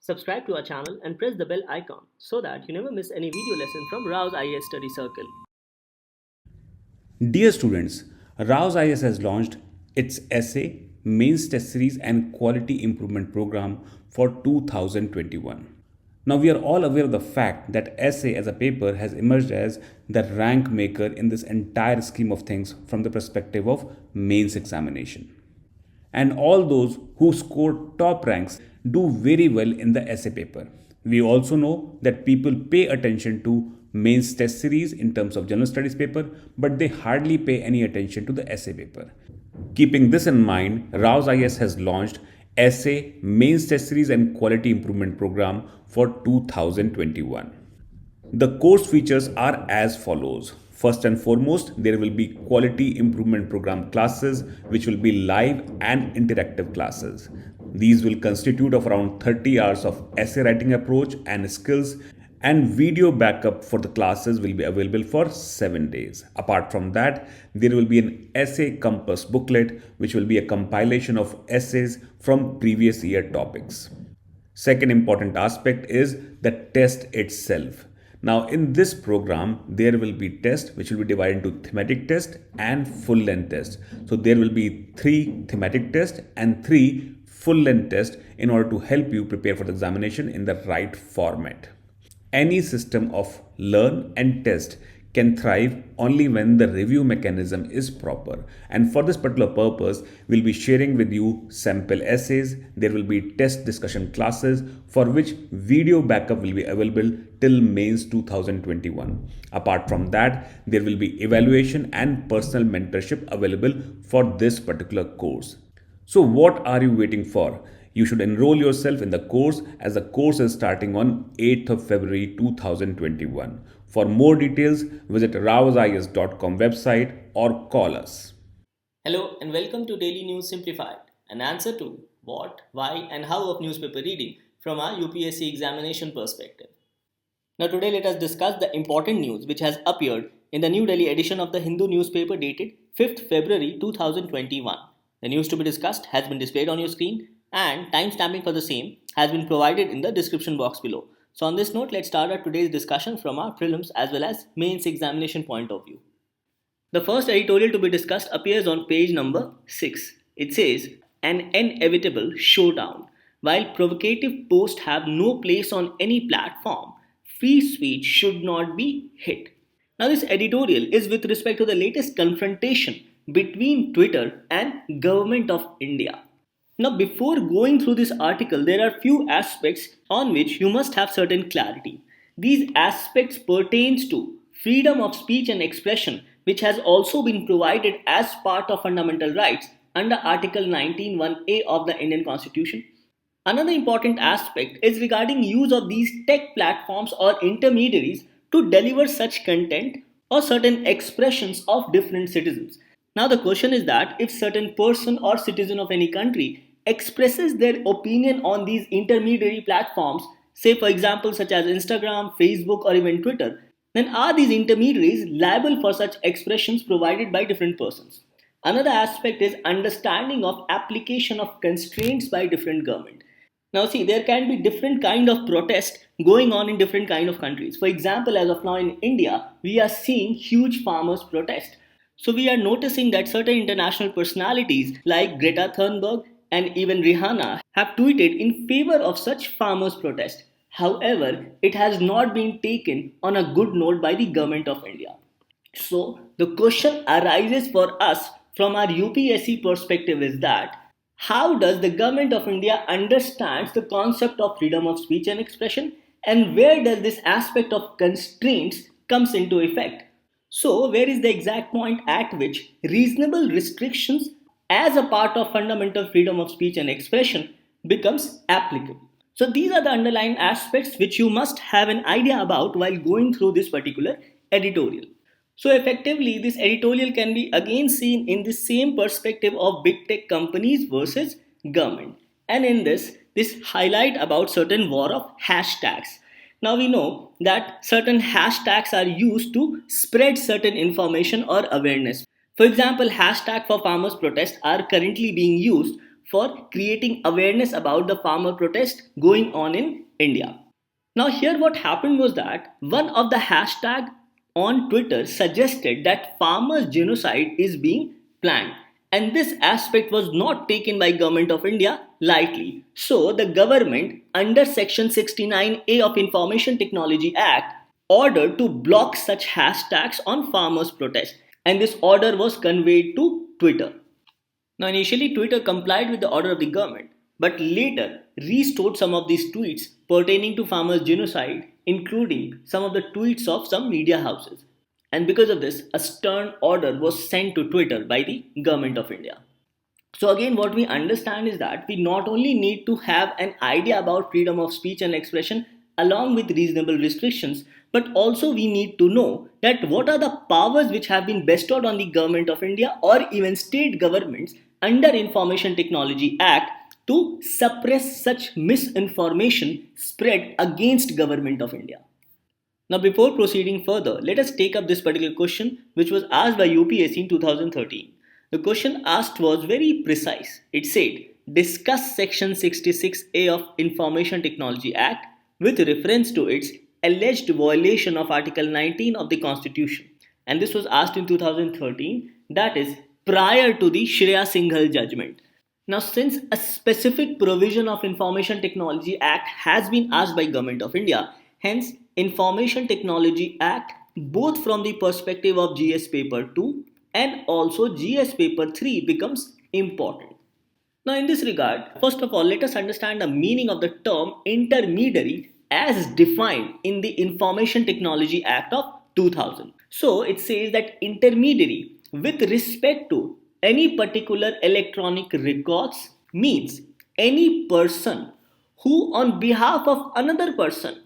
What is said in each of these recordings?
Subscribe to our channel and press the bell icon so that you never miss any video lesson from Rao's IAS Study Circle. Dear students, Rao's IS has launched its essay, mains test series and quality improvement program for 2021. Now we are all aware of the fact that essay as a paper has emerged as the rank maker in this entire scheme of things from the perspective of mains examination. And all those who score top ranks do very well in the essay paper. We also know that people pay attention to mains test series in terms of general studies paper, but they hardly pay any attention to the essay paper. Keeping this in mind, Rao's IS has launched Essay, Mains Test Series and Quality Improvement Program for 2021. The course features are as follows. First and foremost, there will be quality improvement program classes, which will be live and interactive classes. These will constitute of around 30 hours of essay writing approach and skills, and video backup for the classes will be available for 7 days. Apart from that, there will be an essay compass booklet, which will be a compilation of essays from previous year topics. Second important aspect is the test itself. Now, in this program, there will be tests which will be divided into thematic test and full length test. So, there will be 3 thematic tests and 3 full length tests in order to help you prepare for the examination in the right format. Any system of learn and test can thrive only when the review mechanism is proper. And for this particular purpose, we'll be sharing with you sample essays. There will be test discussion classes for which video backup will be available till mains 2021. Apart from that, there will be evaluation and personal mentorship available for this particular course. So what are you waiting for? You should enroll yourself in the course as the course is starting on 8th of February 2021. For more details, visit raosis.com website or call us. Hello and welcome to Daily News Simplified, an answer to what, why, and how of newspaper reading from our UPSC examination perspective. Now, today let us discuss the important news which has appeared in the New Delhi edition of the Hindu newspaper dated 5th February 2021. The news to be discussed has been displayed on your screen and timestamping for the same has been provided in the description box below. So, on this note, let's start our today's discussion from our prelims as well as mains examination point of view. The first editorial to be discussed appears on page number 6. It says, an inevitable showdown. While provocative posts have no place on any platform, free speech should not be hit. Now, this editorial is with respect to the latest confrontation between Twitter and Government of India. Now, before going through this article, there are few aspects on which you must have certain clarity. These aspects pertains to freedom of speech and expression, which has also been provided as part of fundamental rights under Article 19(1)(a) of the Indian Constitution. Another important aspect is regarding use of these tech platforms or intermediaries to deliver such content or certain expressions of different citizens. Now the question is that if certain person or citizen of any country expresses their opinion on these intermediary platforms, say for example such as Instagram, Facebook or even Twitter, then are these intermediaries liable for such expressions provided by different persons? Another aspect is understanding of application of constraints by different government. Now see, there can be different kind of protest going on in different kind of countries. For example, as of now in India, we are seeing huge farmers protest. So we are noticing that certain international personalities like Greta Thunberg and even Rihanna have tweeted in favor of such farmers protest. However, it has not been taken on a good note by the government of India. So the question arises for us from our UPSC perspective is that how does the government of India understands the concept of freedom of speech and expression, and where does this aspect of constraints comes into effect? So where is the exact point at which reasonable restrictions as a part of fundamental freedom of speech and expression becomes applicable? So these are the underlying aspects which you must have an idea about while going through this particular editorial. So effectively, this editorial can be again seen in the same perspective of big tech companies versus government. And in this highlight about certain war of hashtags. Now we know that certain hashtags are used to spread certain information or awareness. For example, hashtag for farmers protest are currently being used for creating awareness about the farmer protest going on in India. Now, here what happened was that one of the hashtag on Twitter suggested that farmers genocide is being planned, and this aspect was not taken by government of India lightly. So the government under section 69A of Information Technology Act ordered to block such hashtags on farmers protest, and this order was conveyed to Twitter. Now, initially, Twitter complied with the order of the government, but later restored some of these tweets pertaining to farmers' genocide, including some of the tweets of some media houses. And because of this, a stern order was sent to Twitter by the government of India. So, again, what we understand is that we not only need to have an idea about freedom of speech and expression along with reasonable restrictions, but also we need to know that what are the powers which have been bestowed on the government of India or even state governments under Information Technology Act to suppress such misinformation spread against government of India. Now, before proceeding further, let us take up this particular question which was asked by UPSC in 2013. The question asked was very precise. It said, discuss section 66A of Information Technology Act with reference to its alleged violation of Article 19 of the Constitution. And this was asked in 2013, that is, prior to the Shreya Singhal judgment. Now, since a specific provision of Information Technology Act has been asked by Government of India, hence Information Technology Act, both from the perspective of GS Paper 2 and also GS Paper 3 becomes important. Now, in this regard, first of all, let us understand the meaning of the term intermediary as defined in the Information Technology Act of 2000. So, it says that intermediary with respect to any particular electronic records means any person who on behalf of another person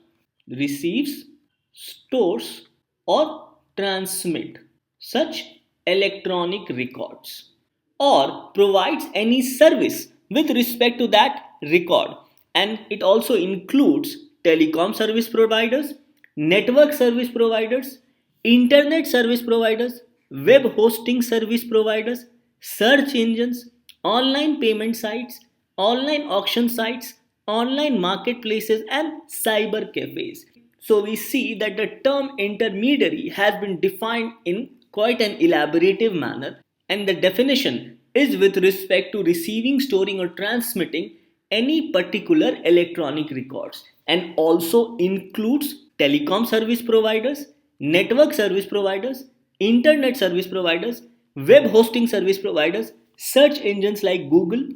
receives, stores or transmit such electronic records or provides any service with respect to that record, and it also includes telecom service providers, network service providers, internet service providers, web hosting service providers, search engines, online payment sites, online auction sites, online marketplaces, and cyber cafes. So we see that the term intermediary has been defined in quite an elaborative manner, and the definition is with respect to receiving, storing, or transmitting any particular electronic records, and also includes telecom service providers, network service providers, internet service providers, web hosting service providers, search engines like Google,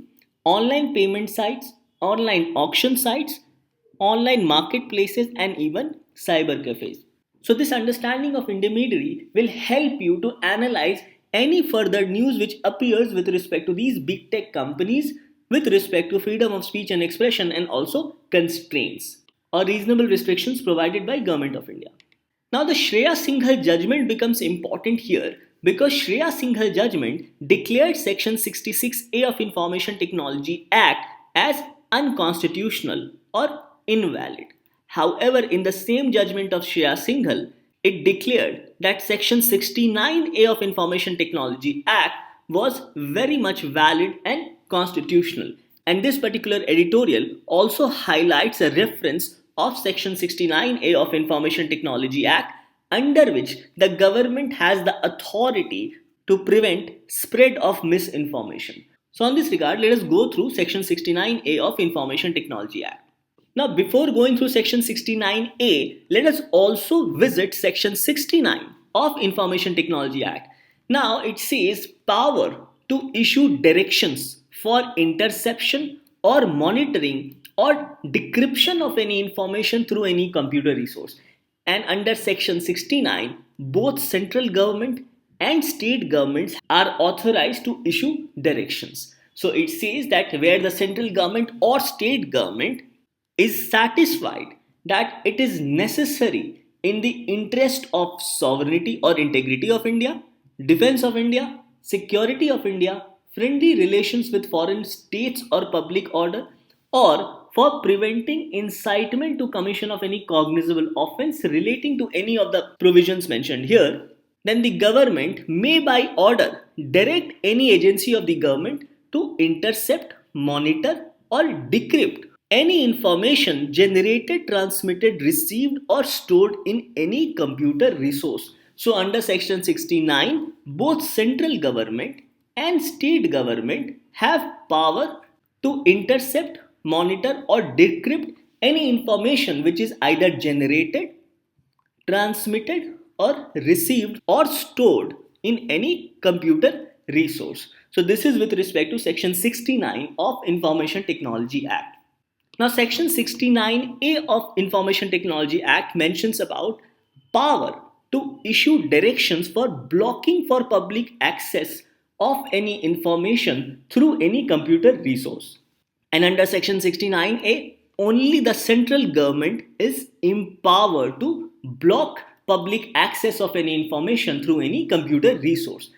online payment sites, online auction sites, online marketplaces, and even cyber cafes. So, this understanding of intermediary will help you to analyze any further news which appears with respect to these big tech companies with respect to freedom of speech and expression and also constraints or reasonable restrictions provided by Government of India. Now, the Shreya Singhal judgment becomes important here because Shreya Singhal judgment declared Section 66A of Information Technology Act as unconstitutional or invalid. However, in the same judgment of Shreya Singhal, it declared that Section 69A of Information Technology Act was very much valid and constitutional. And this particular editorial also highlights a reference of Section 69A of Information Technology Act, under which the government has the authority to prevent spread of misinformation. So, on this regard, let us go through Section 69A of Information Technology Act. Now, before going through Section 69A, let us also visit Section 69 of Information Technology Act. Now, it says power to issue directions for interception or monitoring or decryption of any information through any computer resource. And under Section 69, both central government and state governments are authorized to issue directions. So it says that where the central government or state government is satisfied that it is necessary in the interest of sovereignty or integrity of India, defense of India, security of India, friendly relations with foreign states or public order, or for preventing incitement to commission of any cognizable offense relating to any of the provisions mentioned here, then the government may by order direct any agency of the government to intercept, monitor, or decrypt any information generated, transmitted, received, or stored in any computer resource. So, under Section 69, both central government and state government have power to intercept, monitor, or decrypt any information which is either generated, transmitted, or received or stored in any computer resource. So this is with respect to section 69 of Information Technology Act. Now section 69A of Information Technology Act mentions about power to issue directions for blocking for public access of any information through any computer resource. And under section 69A, only the central government is empowered to block public access of any information through any computer resource.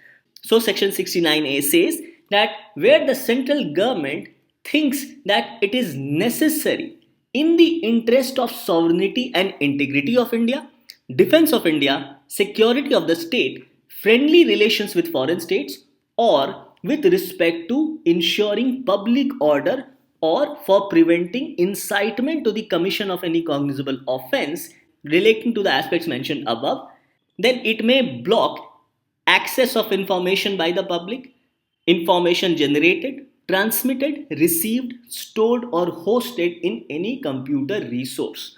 So section 69A says that where the central government thinks that it is necessary in the interest of sovereignty and integrity of India, defense of India, security of the state, friendly relations with foreign states, or with respect to ensuring public order or for preventing incitement to the commission of any cognizable offense relating to the aspects mentioned above, then it may block access of information by the public, information generated, transmitted, received, stored, or hosted in any computer resource.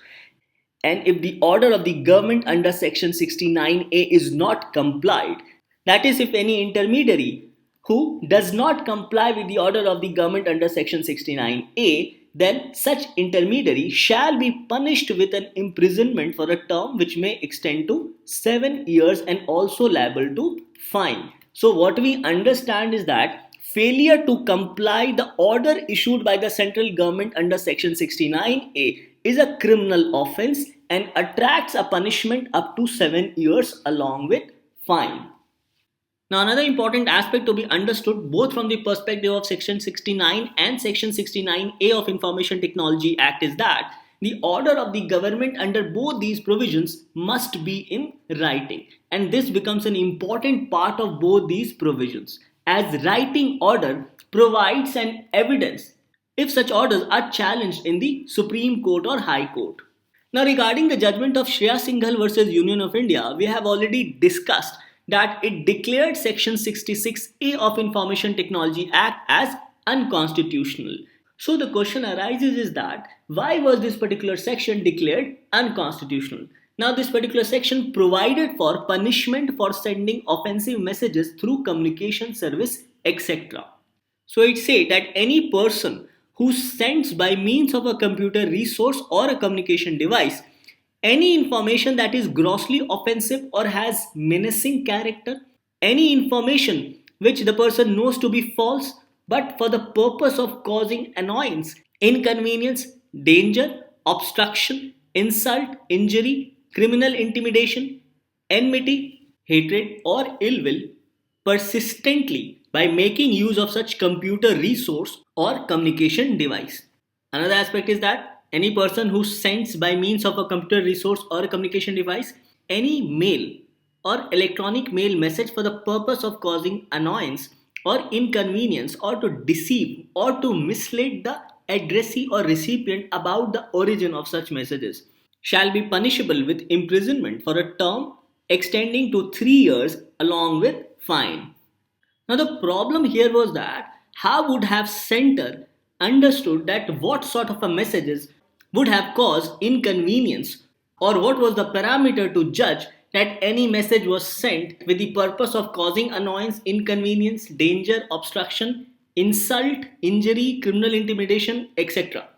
And if the order of the government under section 69A is not complied, that is, if any intermediary who does not comply with the order of the government under section 69A, then such intermediary shall be punished with an imprisonment for a term which may extend to 7 years and also liable to fine. So what we understand is that failure to comply the order issued by the central government under section 69A is a criminal offense and attracts a punishment up to 7 years along with fine. Now, another important aspect to be understood both from the perspective of Section 69 and Section 69A of Information Technology Act is that the order of the government under both these provisions must be in writing, and this becomes an important part of both these provisions, as writing order provides an evidence if such orders are challenged in the Supreme Court or High Court. Now, regarding the judgment of Shreya Singhal versus Union of India, we have already discussed that it declared Section 66A of Information Technology Act as unconstitutional. So the question arises is that why was this particular section declared unconstitutional? Now this particular section provided for punishment for sending offensive messages through communication service, etc. So it said that any person who sends by means of a computer resource or a communication device any information that is grossly offensive or has menacing character, any information which the person knows to be false but for the purpose of causing annoyance, inconvenience, danger, obstruction, insult, injury, criminal intimidation, enmity, hatred, or ill will persistently by making use of such computer resource or communication device. Another aspect is that any person who sends by means of a computer resource or a communication device any mail or electronic mail message for the purpose of causing annoyance or inconvenience or to deceive or to mislead the addressee or recipient about the origin of such messages shall be punishable with imprisonment for a term extending to 3 years along with fine. Now the problem here was that how would have sender understood that what sort of a messages would have caused inconvenience, or what was the parameter to judge that any message was sent with the purpose of causing annoyance, inconvenience, danger, obstruction, insult, injury, criminal intimidation, etc.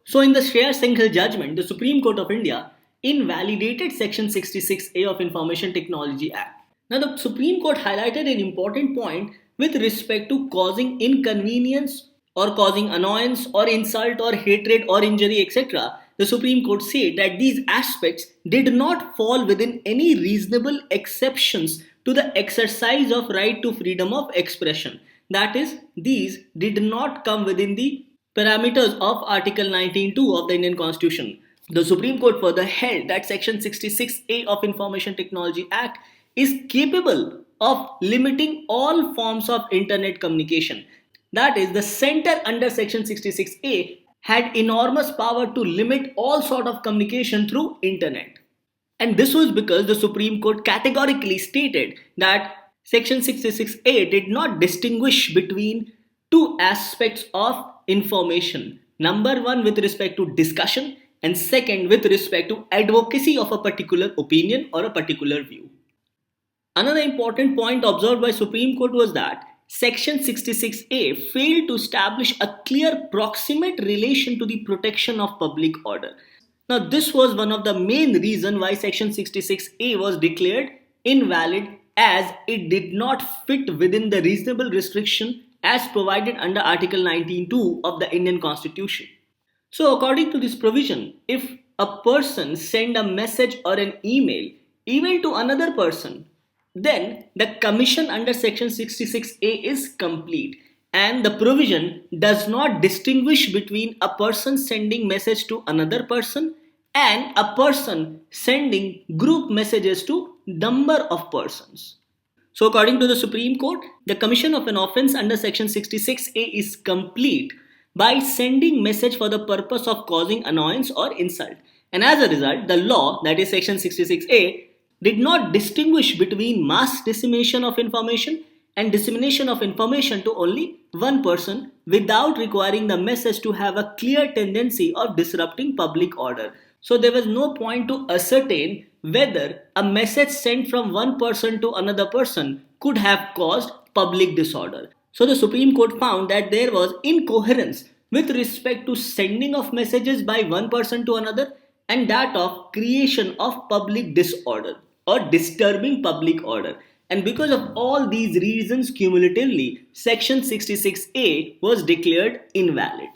So in the Shreya Singhal judgment, the Supreme Court of India invalidated Section 66A of Information Technology Act. Now the Supreme Court highlighted an important point with respect to causing inconvenience or causing annoyance or insult or hatred or injury, etc. The Supreme Court said that these aspects did not fall within any reasonable exceptions to the exercise of right to freedom of expression. That is, these did not come within the parameters of Article 19(2) of the Indian Constitution. The Supreme Court further held that Section 66A of Information Technology Act is capable of limiting all forms of internet communication, That is, the center under Section 66A had enormous power to limit all sort of communication through internet. And this was because the Supreme Court categorically stated that Section 66A did not distinguish between two aspects of information. Number one, with respect to discussion, and second, with respect to advocacy of a particular opinion or a particular view. Another important point observed by Supreme Court was that Section 66A failed to establish a clear proximate relation to the protection of public order. Now, this was one of the main reasons why Section 66A was declared invalid, as it did not fit within the reasonable restriction as provided under Article 19(2) of the Indian Constitution. So, according to this provision, if a person send a message or an email even to another person, then the commission under Section 66A is complete, and the provision does not distinguish between a person sending message to another person and a person sending group messages to number of persons. So, according to the Supreme Court, the commission of an offence under Section 66A is complete by sending message for the purpose of causing annoyance or insult. And as a result, the law, that is Section 66A, did not distinguish between mass dissemination of information and dissemination of information to only one person without requiring the message to have a clear tendency of disrupting public order. So there was no point to ascertain whether a message sent from one person to another person could have caused public disorder. So the Supreme Court found that there was incoherence with respect to sending of messages by one person to another and that of creation of public disorder or disturbing public order. And because of all these reasons, cumulatively, Section 66A was declared invalid.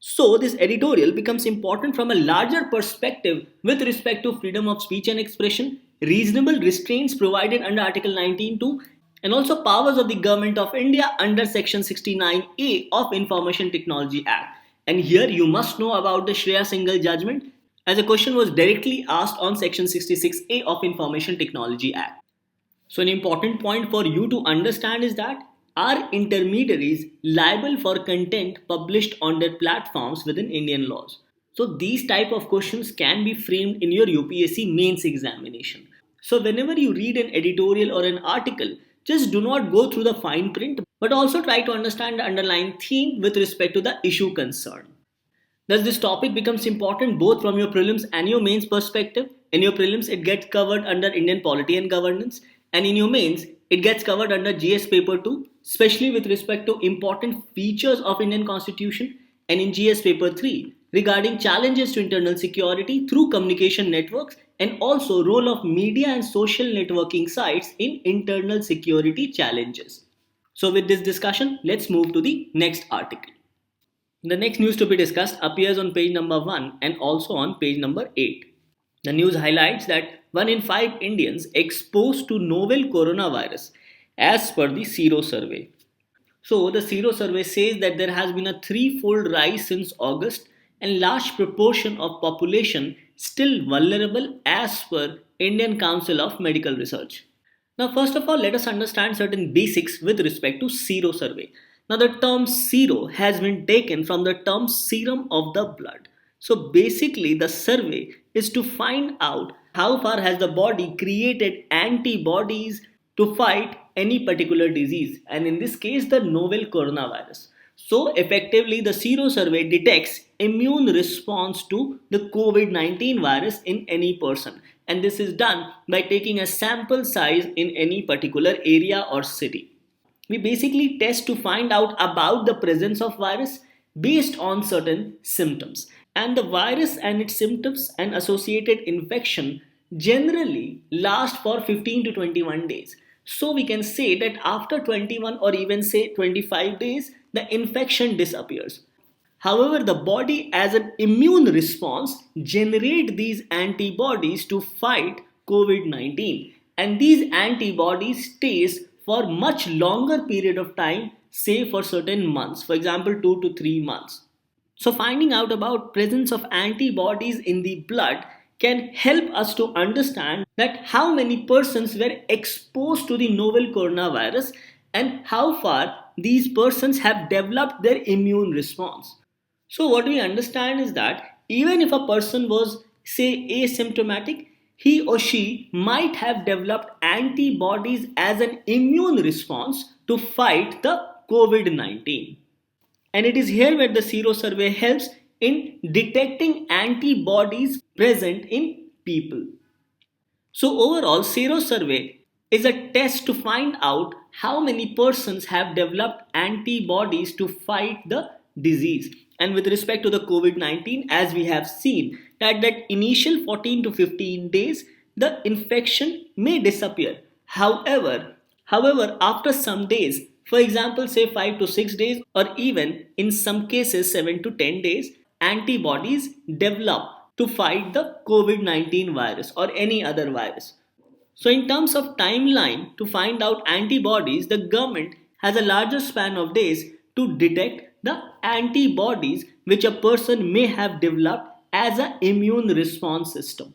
So, this editorial becomes important from a larger perspective with respect to freedom of speech and expression, reasonable restraints provided under Article 19(2), and also powers of the Government of India under Section 69A of Information Technology Act. And here you must know about the Shreya Singhal judgment, as a question was directly asked on Section 66A of Information Technology Act. So, an important point for you to understand is that are intermediaries liable for content published on their platforms within Indian laws? So these type of questions can be framed in your UPSC mains examination. So whenever you read an editorial or an article, just do not go through the fine print, but also try to understand the underlying theme with respect to the issue concerned. Thus, this topic becomes important both from your prelims and your mains perspective. In your prelims, it gets covered under Indian polity and governance, and in your mains, it gets covered under GS paper 2, especially with respect to important features of Indian Constitution, and in GS paper 3 regarding challenges to internal security through communication networks and also role of media and social networking sites in internal security challenges. So with this discussion, let's move to the next article. The next news to be discussed appears on page number 1 and also on page number 8. The news highlights that 1 in 5 Indians exposed to novel coronavirus as per the Sero survey. So the Sero survey says that there has been a threefold rise since August and large proportion of population still vulnerable as per Indian Council of Medical Research. Now first of all, let us understand certain basics with respect to Sero survey. Now the term sero has been taken from the term serum of the blood. So basically the survey is to find out how far has the body created antibodies to fight any particular disease, and in this case the novel coronavirus. So effectively the Sero survey detects immune response to the COVID-19 virus in any person, and this is done by taking a sample size in any particular area or city. We basically test to find out about the presence of virus based on certain symptoms, and the virus and its symptoms and associated infection generally last for 15 to 21 days. So we can say that after 21 or even say 25 days, the infection disappears. However, the body as an immune response generate these antibodies to fight COVID-19, and these antibodies stays for much longer period of time, say for certain months, for example 2 to 3 months. So finding out about presence of antibodies in the blood can help us to understand that how many persons were exposed to the novel coronavirus and how far these persons have developed their immune response. So, what we understand is that even if a person was, say, asymptomatic, he or she might have developed antibodies as an immune response to fight the COVID 19. And it is here where the Sero survey helps in detecting antibodies present in people. So, overall, Sero survey is a test to find out how many persons have developed antibodies to fight the disease. And with respect to the COVID 19, as we have seen, that initial 14 to 15 days, the infection may disappear. However, after some days, for example, say 5 to 6 days, or even in some cases 7 to 10 days, antibodies develop to fight the COVID 19 virus or any other virus. So, in terms of timeline to find out antibodies, the government has a larger span of days to detect the antibodies which a person may have developed as an immune response system.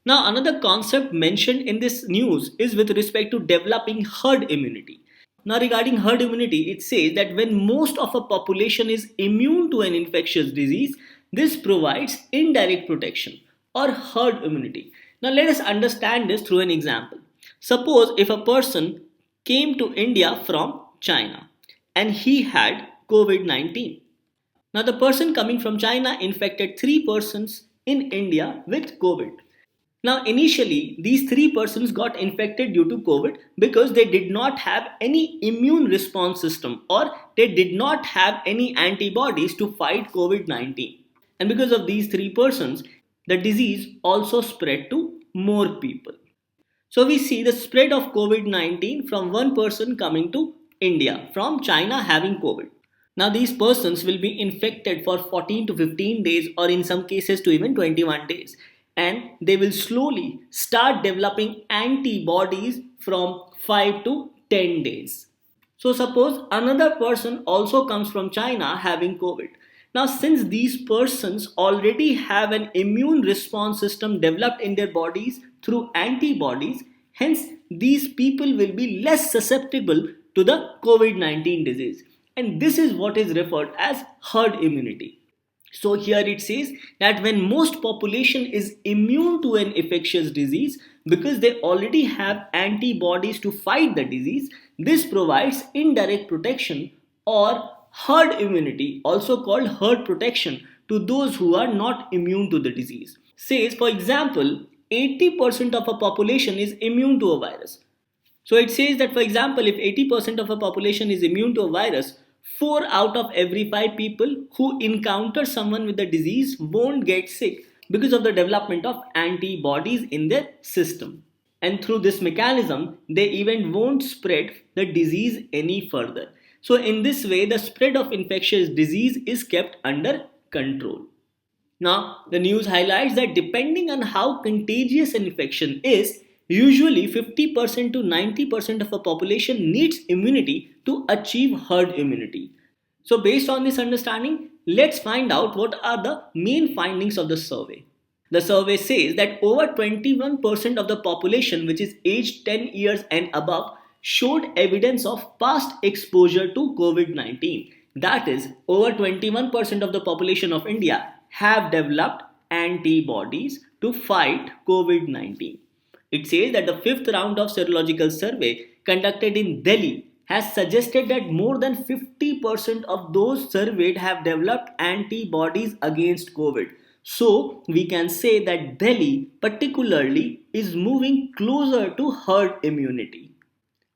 Now, another concept mentioned in this news is with respect to developing herd immunity. Now, regarding herd immunity, it says that when most of a population is immune to an infectious disease, this provides indirect protection or herd immunity. Now, let us understand this through an example. Suppose if a person came to India from China and he had COVID 19. Now, the person coming from China infected three persons in India with COVID. Now, initially, these three persons got infected due to COVID because they did not have any immune response system or they did not have any antibodies to fight COVID 19. And because of these three persons, the disease also spread to more people. So, we see the spread of COVID 19 from one person coming to India from China having COVID. Now, these persons will be infected for 14 to 15 days, or in some cases to even 21 days, and they will slowly start developing antibodies from 5 to 10 days. So, suppose another person also comes from China having COVID. Now, since these persons already have an immune response system developed in their bodies through antibodies, hence these people will be less susceptible to the COVID 19 disease. And this is what is referred as herd immunity. So here it says that when most population is immune to an infectious disease because they already have antibodies to fight the disease, this provides indirect protection or herd immunity, also called herd protection, to those who are not immune to the disease. Says, for example, 80% of a population is immune to a virus. So it says that, for example, if 80% of a population is immune to a virus, 4 out of every 5 people who encounter someone with the disease won't get sick because of the development of antibodies in their system. And through this mechanism, they even won't spread the disease any further. So, in this way, the spread of infectious disease is kept under control. Now, the news highlights that depending on how contagious an infection is, usually 50% to 90% of a population needs immunity to achieve herd immunity. So, based on this understanding, let's find out what are the main findings of the survey. The survey says that over 21% of the population, which is aged 10 years and above, showed evidence of past exposure to COVID 19. That is, over 21% of the population of India have developed antibodies to fight COVID 19. It says that the fifth round of serological survey conducted in Delhi has suggested that more than 50% of those surveyed have developed antibodies against COVID. So, we can say that Delhi particularly is moving closer to herd immunity,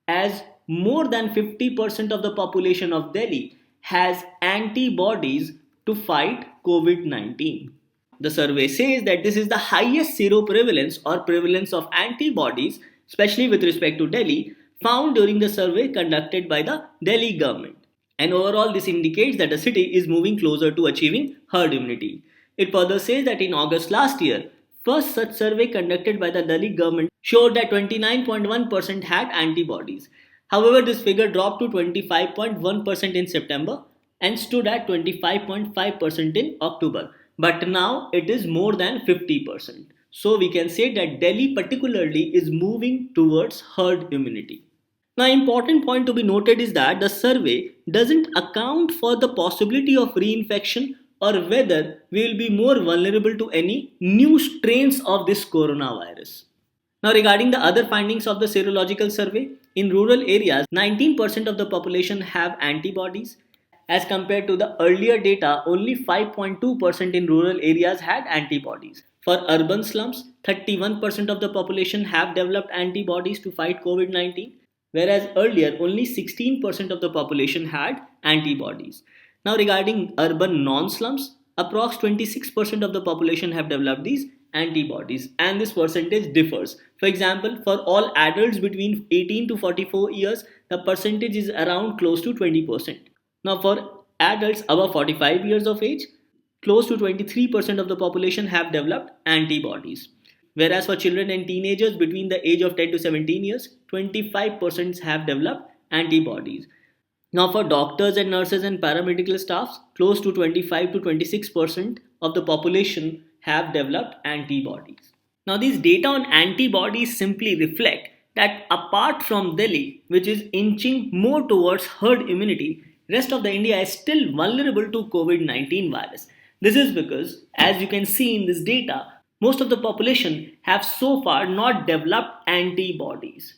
as more than 50% of the population of Delhi has antibodies to fight COVID 19. The survey says that this is the highest seroprevalence or prevalence of antibodies, especially with respect to Delhi, found during the survey conducted by the Delhi government. And overall, this indicates that the city is moving closer to achieving herd immunity. It further says that in August last year, first such survey conducted by the Delhi government showed that 29.1% had antibodies. However, this figure dropped to 25.1% in September and stood at 25.5% in October. But now it is more than 50%. So we can say that Delhi particularly is moving towards herd immunity. Now, important point to be noted is that the survey doesn't account for the possibility of reinfection or whether we will be more vulnerable to any new strains of this coronavirus. Now, regarding the other findings of the serological survey, in rural areas, 19% of the population have antibodies. As compared to the earlier data, only 5.2% in rural areas had antibodies. For urban slums, 31% of the population have developed antibodies to fight COVID 19, whereas earlier only 16% of the population had antibodies. Now, regarding urban non slums, approx 26% of the population have developed these antibodies, and this percentage differs. For example, for all adults between 18 to 44 years, the percentage is around close to 20%. Now, for adults above 45 years of age, close to 23% of the population have developed antibodies. Whereas for children and teenagers between the age of 10 to 17 years, 25% have developed antibodies. Now, for doctors and nurses and paramedical staffs, close to 25 to 26% of the population have developed antibodies. Now, these data on antibodies simply reflect that apart from Delhi, which is inching more towards herd immunity, rest of the India is still vulnerable to COVID-19 virus. This is because, as you can see in this data, most of the population have so far not developed antibodies.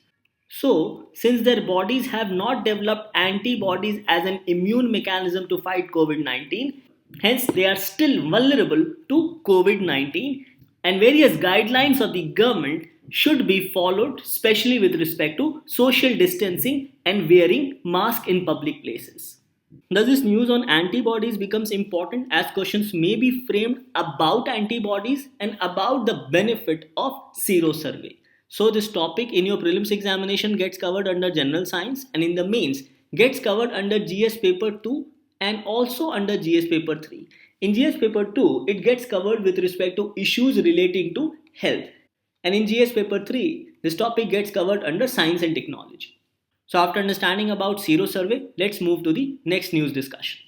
So, since their bodies have not developed antibodies as an immune mechanism to fight COVID 19, hence they are still vulnerable to COVID 19, and various guidelines of the government should be followed, especially with respect to social distancing and wearing mask in public places. Thus, this news on antibodies becomes important as questions may be framed about antibodies and about the benefit of sero survey. So, this topic in your prelims examination gets covered under general science, and in the mains gets covered under GS paper 2 and also under GS paper 3. In GS paper 2, it gets covered with respect to issues relating to health, and in GS paper 3, this topic gets covered under science and technology. So, after understanding about sero survey, let's move to the next news discussion.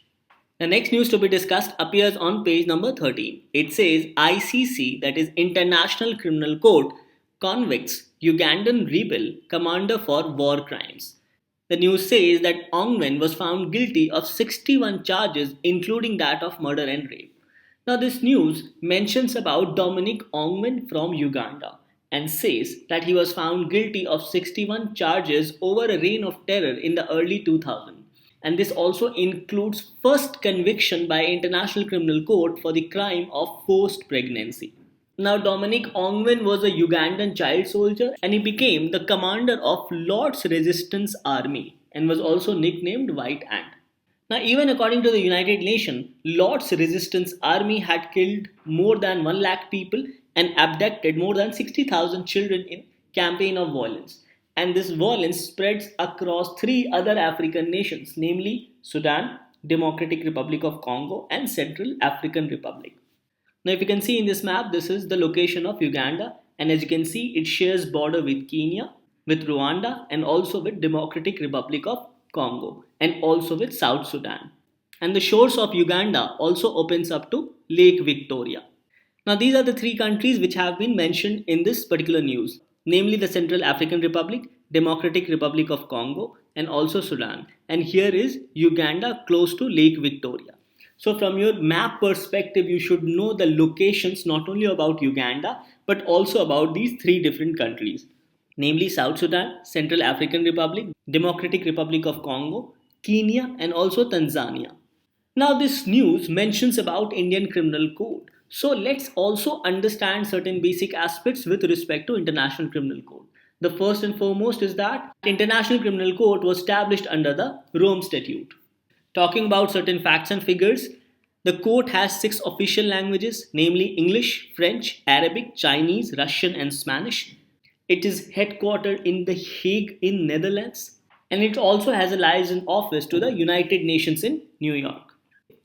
The next news to be discussed appears on page number 13. It says ICC, that is International Criminal Court, convicts Ugandan rebel commander for war crimes. The news says that Ongwen was found guilty of 61 charges, including that of murder and rape. Now, this news mentions about Dominic Ongwen from Uganda and says that he was found guilty of 61 charges over a reign of terror in the early 2000s. And this also includes first conviction by International Criminal Court for the crime of forced pregnancy. Now, Dominic Ongwen was a Ugandan child soldier and he became the commander of Lord's Resistance Army and was also nicknamed White Ant. Now, even according to the United Nations, Lord's Resistance Army had killed more than 1 lakh people and abducted more than 60,000 children in campaign of violence. And this violence spreads across 3 other African nations, namely Sudan, Democratic Republic of Congo, and Central African Republic. Now, if you can see in this map, this is the location of Uganda, and as you can see, it shares border with Kenya, with Rwanda, and also with Democratic Republic of Congo, and also with South Sudan. And the shores of Uganda also opens up to Lake Victoria. Now, these are the 3 countries which have been mentioned in this particular news, namely the Central African Republic, Democratic Republic of Congo, and also Sudan. And here is Uganda close to Lake Victoria. So, from your map perspective, you should know the locations not only about Uganda but also about these 3 different countries, namely South Sudan, Central African Republic, Democratic Republic of Congo, Kenya, and also Tanzania. Now, this news mentions about Indian Criminal Code. So, let's also understand certain basic aspects with respect to International Criminal Code. The first and foremost is that International Criminal Court was established under the Rome Statute. Talking about certain facts and figures, the court has 6 official languages, namely English, French, Arabic, Chinese, Russian, and Spanish. It is headquartered in The Hague in Netherlands, and it also has a liaison office to the United Nations in New York.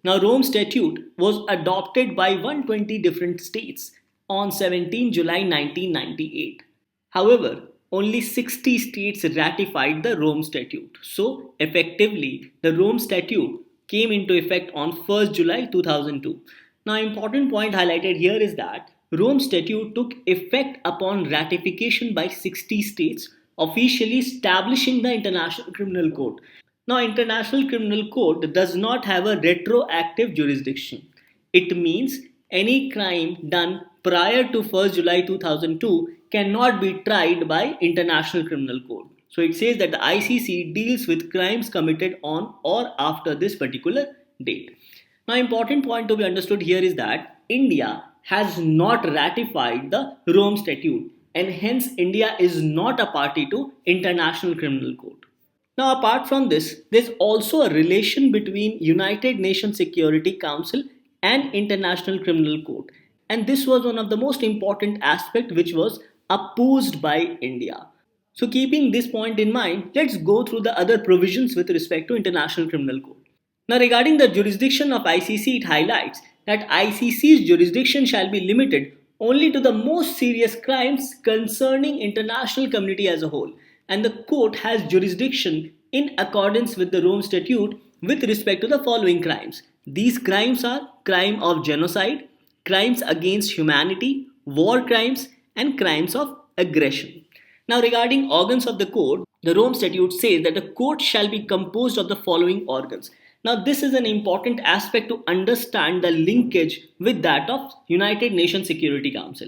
Now, Rome Statute was adopted by 120 different states on 17 July 1998. However, only 60 states ratified the Rome Statute. So, effectively, the Rome Statute came into effect on 1st July 2002. Now, important point highlighted here is that Rome Statute took effect upon ratification by 60 states officially establishing the International Criminal Court. Now, International Criminal Court does not have a retroactive jurisdiction. It means any crime done prior to 1st July 2002 cannot be tried by International Criminal Court. So it says that the ICC deals with crimes committed on or after this particular date. Now, important point to be understood here is that India has not ratified the Rome Statute, and hence India is not a party to International Criminal Court. Now, apart from this, there's also a relation between United Nations Security Council and International Criminal Court, and this was one of the most important aspect which was opposed by India. So, keeping this point in mind, let's go through the other provisions with respect to International Criminal Court. Now, regarding the jurisdiction of ICC, it highlights that ICC's jurisdiction shall be limited only to the most serious crimes concerning international community as a whole, and the court has jurisdiction in accordance with the Rome Statute with respect to the following crimes. These crimes are crime of genocide, crimes against humanity, war crimes, and crimes of aggression. Now, regarding organs of the court, the Rome Statute says that the court shall be composed of the following organs. Now, this is an important aspect to understand the linkage with that of United Nations Security Council.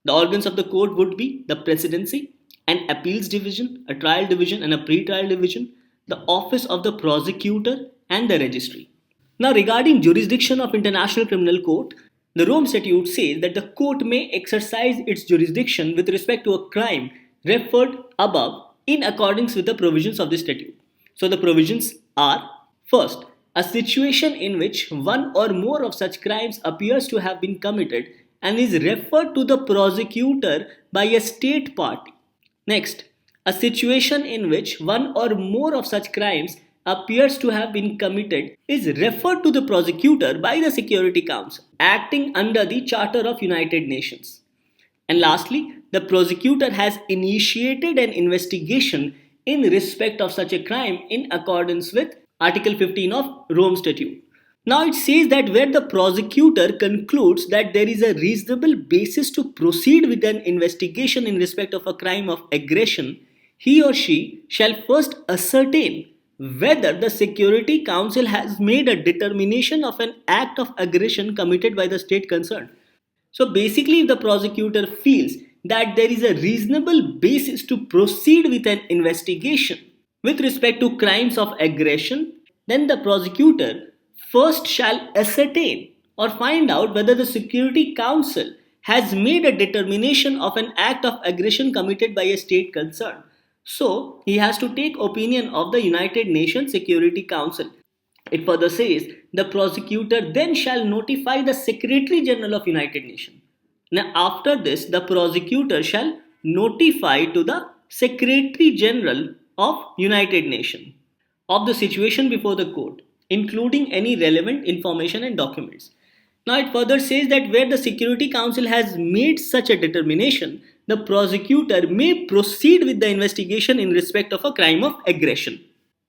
The organs of the court would be the presidency, an appeals division, a trial division, and a pre-trial division, the office of the prosecutor, and the registry. Now, regarding jurisdiction of International Criminal Court, the Rome Statute says that the court may exercise its jurisdiction with respect to a crime referred above in accordance with the provisions of the statute. So, the provisions are: first, a situation in which one or more of such crimes appears to have been committed and is referred to the prosecutor by a state party. Next, a situation in which one or more of such crimes appears to have been committed is referred to the prosecutor by the Security Council, acting under the Charter of United Nations. And lastly, the prosecutor has initiated an investigation in respect of such a crime in accordance with Article 15 of Rome Statute. Now it says that where the prosecutor concludes that there is a reasonable basis to proceed with an investigation in respect of a crime of aggression, he or she shall first ascertain whether the Security Council has made a determination of an act of aggression committed by the state concerned. So basically, if the prosecutor feels that there is a reasonable basis to proceed with an investigation with respect to crimes of aggression, then the prosecutor first shall ascertain or find out whether the Security Council has made a determination of an act of aggression committed by a state concerned. So, he has to take opinion of the United Nations Security Council. It further says, the prosecutor then shall notify the Secretary General of United Nations. Now, after this, the prosecutor shall notify to the Secretary General of United Nations of the situation before the court, including any relevant information and documents. Now, it further says that where the Security Council has made such a determination, the prosecutor may proceed with the investigation in respect of a crime of aggression.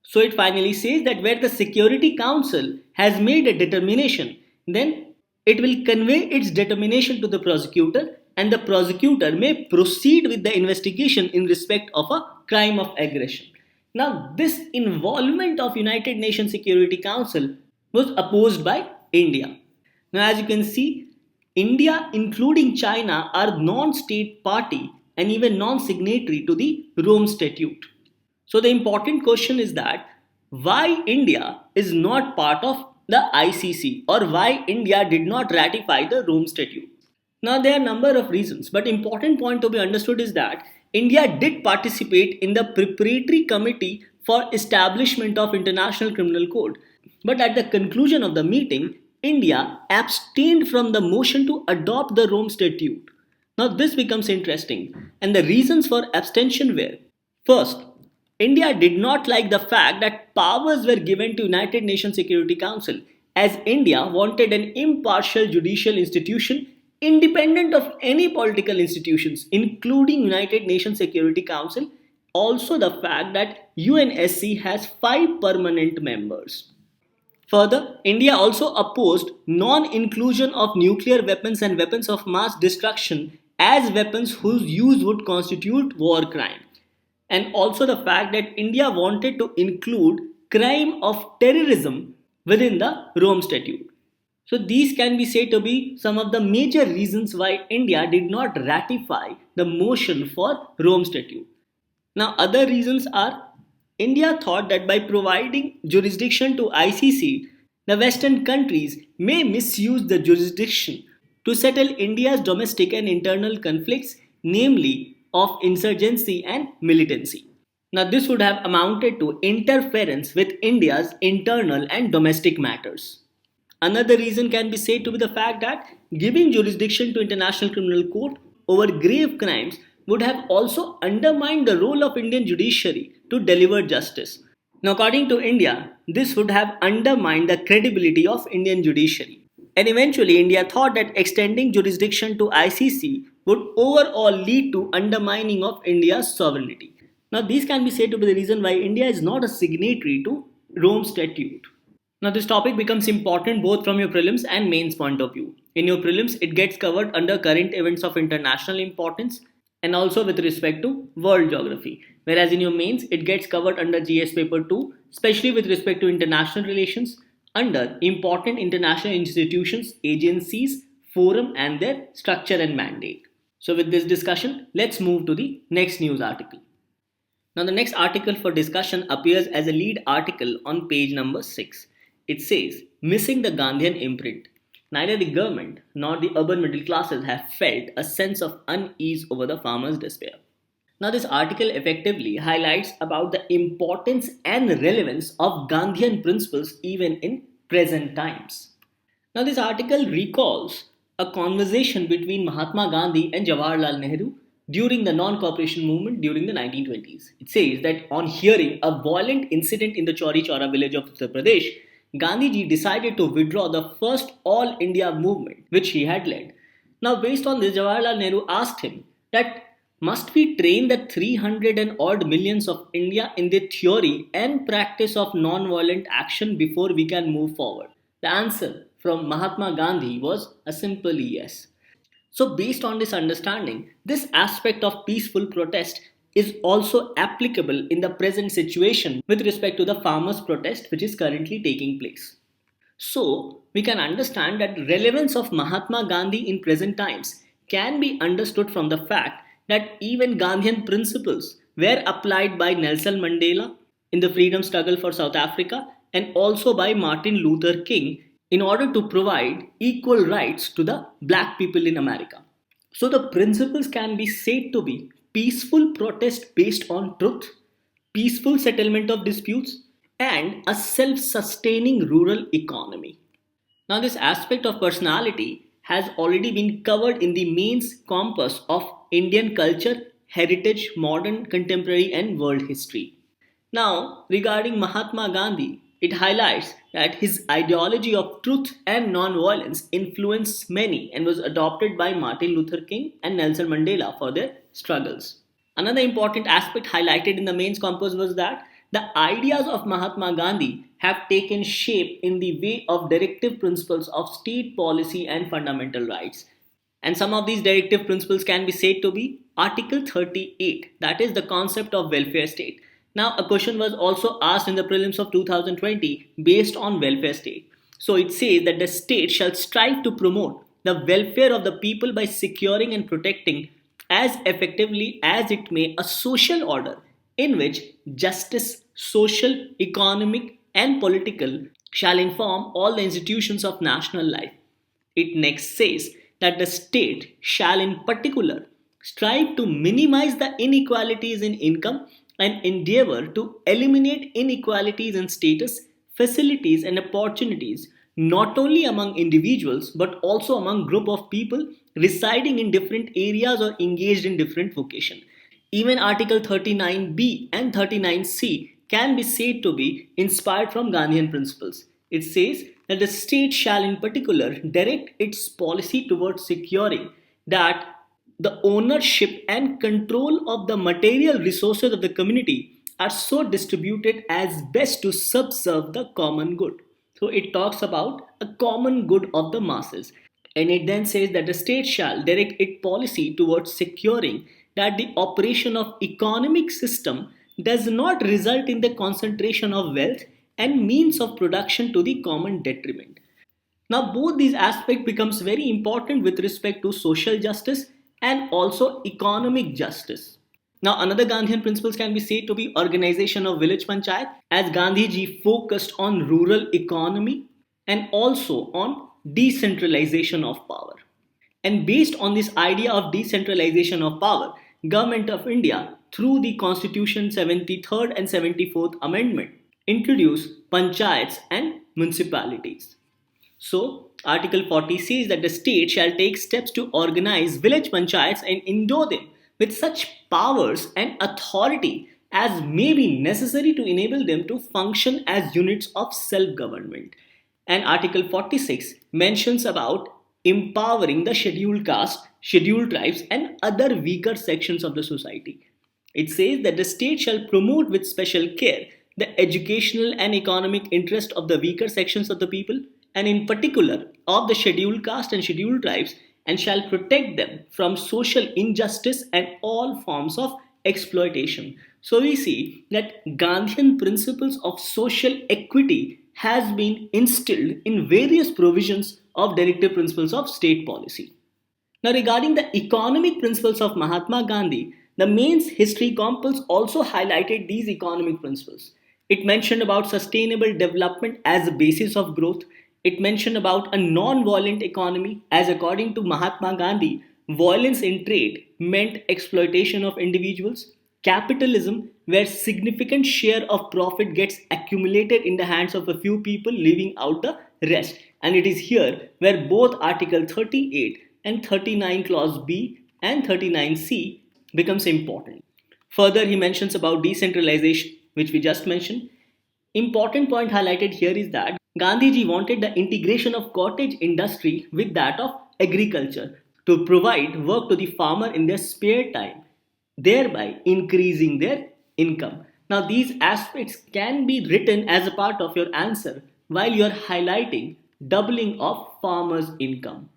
So, it finally says that where the Security Council has made a determination, then it will convey its determination to the prosecutor, and the prosecutor may proceed with the investigation in respect of a crime of aggression. Now, this involvement of United Nations Security Council was opposed by India. Now, as you can see, India, including China, are non-state party and even non-signatory to the Rome Statute. So, the important question is that why India is not part of the ICC, or why India did not ratify the Rome Statute. Now, there are a number of reasons, but important point to be understood is that India did participate in the preparatory committee for establishment of International Criminal Court. But at the conclusion of the meeting, India abstained from the motion to adopt the Rome Statute. Now, this becomes interesting, and the reasons for abstention were: first, India did not like the fact that powers were given to United Nations Security Council, as India wanted an impartial judicial institution independent of any political institutions, including United Nations Security Council. Also, the fact that UNSC has 5 permanent members. Further, India also opposed non-inclusion of nuclear weapons and weapons of mass destruction as weapons whose use would constitute war crime. and also the fact that India wanted to include crime of terrorism within the Rome Statute. So these can be said to be some of the major reasons why India did not ratify the motion for Rome Statute. Now, other reasons are India thought that by providing jurisdiction to ICC, the Western countries may misuse the jurisdiction to settle India's domestic and internal conflicts, namely of insurgency and militancy. Now, this would have amounted to interference with India's internal and domestic matters. Another reason can be said to be the fact that giving jurisdiction to International Criminal Court over grave crimes would have also undermined the role of Indian judiciary to deliver justice. Now, according to India, this would have undermined the credibility of Indian judiciary. And eventually, India thought that extending jurisdiction to ICC would overall lead to undermining of India's sovereignty. Now, these can be said to be the reason why India is not a signatory to Rome Statute. Now, this topic becomes important both from your prelims and mains point of view. In your prelims, it gets covered under current events of international importance and also with respect to world geography. Whereas in your mains, it gets covered under GS paper 2, especially with respect to international relations, under important international institutions, agencies, forum, and their structure and mandate. So, with this discussion, let's move to the next news article. Now, the next article for discussion appears as a lead article on page number 6. It says, Missing the Gandhian imprint. Neither the government nor the urban middle classes have felt a sense of unease over the farmers' despair. Now, this article effectively highlights about the importance and relevance of Gandhian principles even in present times. Now, this article recalls a conversation between Mahatma Gandhi and Jawaharlal Nehru during the non-cooperation movement during the 1920s. It says that on hearing a violent incident in the Chauri Chaura village of Uttar Pradesh, Gandhiji decided to withdraw the first All India movement which he had led. Now, based on this, Jawaharlal Nehru asked him that must we train the 300 and odd millions of India in the theory and practice of non-violent action before we can move forward? The answer from Mahatma Gandhi was a simple yes. So, based on this understanding, this aspect of peaceful protest is also applicable in the present situation with respect to the farmers' protest which is currently taking place. So, we can understand that relevance of Mahatma Gandhi in present times can be understood from the fact that even Gandhian principles were applied by Nelson Mandela in the freedom struggle for South Africa and also by Martin Luther King in order to provide equal rights to the black people in America. So the principles can be said to be peaceful protest based on truth, peaceful settlement of disputes, and a self sustaining rural economy. Now, this aspect of personality has already been covered in the mains compass of Indian culture, heritage, modern, contemporary, and world history. Now, regarding Mahatma Gandhi, it highlights that his ideology of truth and non-violence influenced many and was adopted by Martin Luther King and Nelson Mandela for their struggles. Another important aspect highlighted in the mains compass was that the ideas of Mahatma Gandhi have taken shape in the way of directive principles of state policy and fundamental rights. And some of these directive principles can be said to be Article 38, that is the concept of welfare state. Now, a question was also asked in the prelims of 2020 based on welfare state. So, it says that the state shall strive to promote the welfare of the people by securing and protecting as effectively as it may a social order in which justice, social, economic, and political shall inform all the institutions of national life. It next says that the state shall in particular strive to minimize the inequalities in income and endeavor to eliminate inequalities in status, facilities, and opportunities not only among individuals but also among group of people residing in different areas or engaged in different vocation. Even Article 39B and 39C can be said to be inspired from Gandhian principles. It says that the state shall in particular direct its policy towards securing that the ownership and control of the material resources of the community are so distributed as best to subserve the common good. So it talks about a common good of the masses. And it then says that the state shall direct its policy towards securing that the operation of economic system does not result in the concentration of wealth and means of production to the common detriment. Now, both these aspects becomes very important with respect to social justice and also economic justice. Now, another Gandhian principles can be said to be organization of village panchayat, as Gandhiji focused on rural economy and also on decentralization of power. And based on this idea of decentralization of power, Government of India through the Constitution 73rd and 74th Amendment introduced panchayats and municipalities. So, Article 40 says that the state shall take steps to organize village panchayats and endow them with such powers and authority as may be necessary to enable them to function as units of self government. And Article 46 mentions about empowering the scheduled caste, scheduled tribes, and other weaker sections of the society. It says that the state shall promote with special care the educational and economic interest of the weaker sections of the people, and in particular of the scheduled caste and scheduled tribes, and shall protect them from social injustice and all forms of exploitation. So we see that Gandhian principles of social equity has been instilled in various provisions of directive principles of state policy. Now, regarding the economic principles of Mahatma Gandhi, the mains history compulse also highlighted these economic principles. It mentioned about sustainable development as a basis of growth. It mentioned about a non-violent economy, as according to Mahatma Gandhi, violence in trade meant exploitation of individuals. Capitalism, where significant share of profit gets accumulated in the hands of a few people, leaving out the rest. And it is here where both Article 38 and 39 Clause B and 39C becomes important. Further, he mentions about decentralization, which we just mentioned. Important point highlighted here is that Gandhiji wanted the integration of cottage industry with that of agriculture to provide work to the farmer in their spare time, thereby increasing their income. Now, these aspects can be written as a part of your answer while you are highlighting doubling of farmers' income.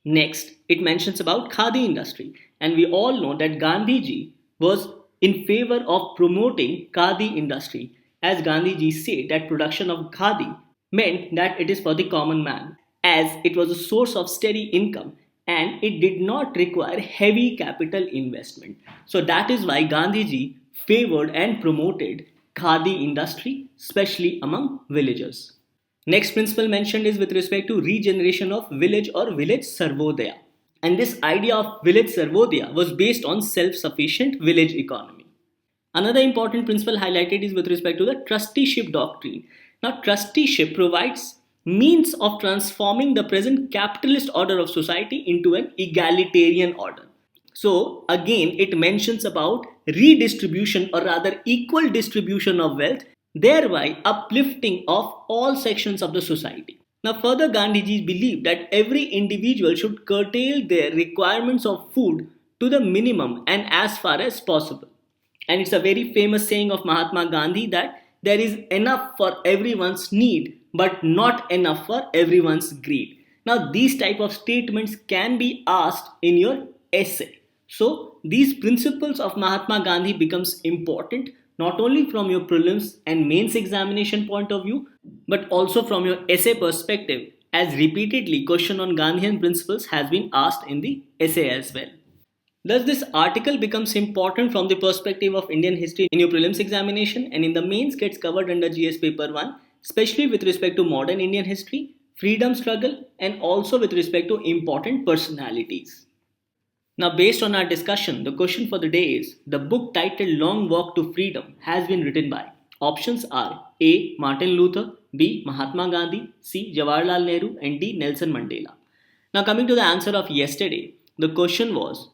Next, it mentions about khadi industry, and we all know that Gandhiji was in favor of promoting khadi industry, as Gandhiji said that production of khadi meant that it is for the common man, as it was a source of steady income and it did not require heavy capital investment. So that is why Gandhiji favored and promoted khadi industry, especially among villagers. Next principle mentioned is with respect to regeneration of village or village sarvodaya. And this idea of village sarvodaya was based on self-sufficient village economy. Another important principle highlighted is with respect to the trusteeship doctrine. Now, trusteeship provides means of transforming the present capitalist order of society into an egalitarian order. So, again, it mentions about redistribution or rather equal distribution of wealth, thereby uplifting of all sections of the society. Now, further, Gandhiji believed that every individual should curtail their requirements of food to the minimum and as far as possible. And it's a very famous saying of Mahatma Gandhi that there is enough for everyone's need, but not enough for everyone's greed. Now, these type of statements can be asked in your essay. So, these principles of Mahatma Gandhi becomes important not only from your prelims and mains examination point of view, but also from your essay perspective, as repeatedly question on Gandhian principles has been asked in the essay as well. Thus, this article becomes important from the perspective of Indian history in your prelims examination, and in the mains gets covered under GS paper 1, especially with respect to modern Indian history, freedom struggle, and also with respect to important personalities. Now, based on our discussion, the question for the day is the book titled Long Walk to Freedom has been written by. Options are A. Martin Luther, B. Mahatma Gandhi, C. Jawaharlal Nehru, and D. Nelson Mandela. Now, coming to the answer of yesterday, the question was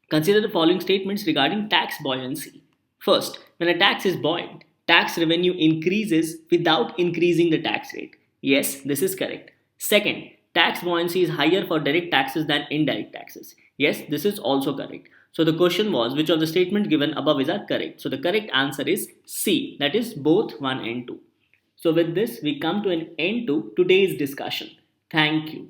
consider the following statements regarding tax buoyancy. First, when a tax is buoyant, tax revenue increases without increasing the tax rate. Yes, this is correct. Second, tax buoyancy is higher for direct taxes than indirect taxes. Yes, this is also correct. So the question was which of the statements given above is are correct. So the correct answer is C, that is both 1 and 2. So with this, we come to an end to today's discussion. Thank you.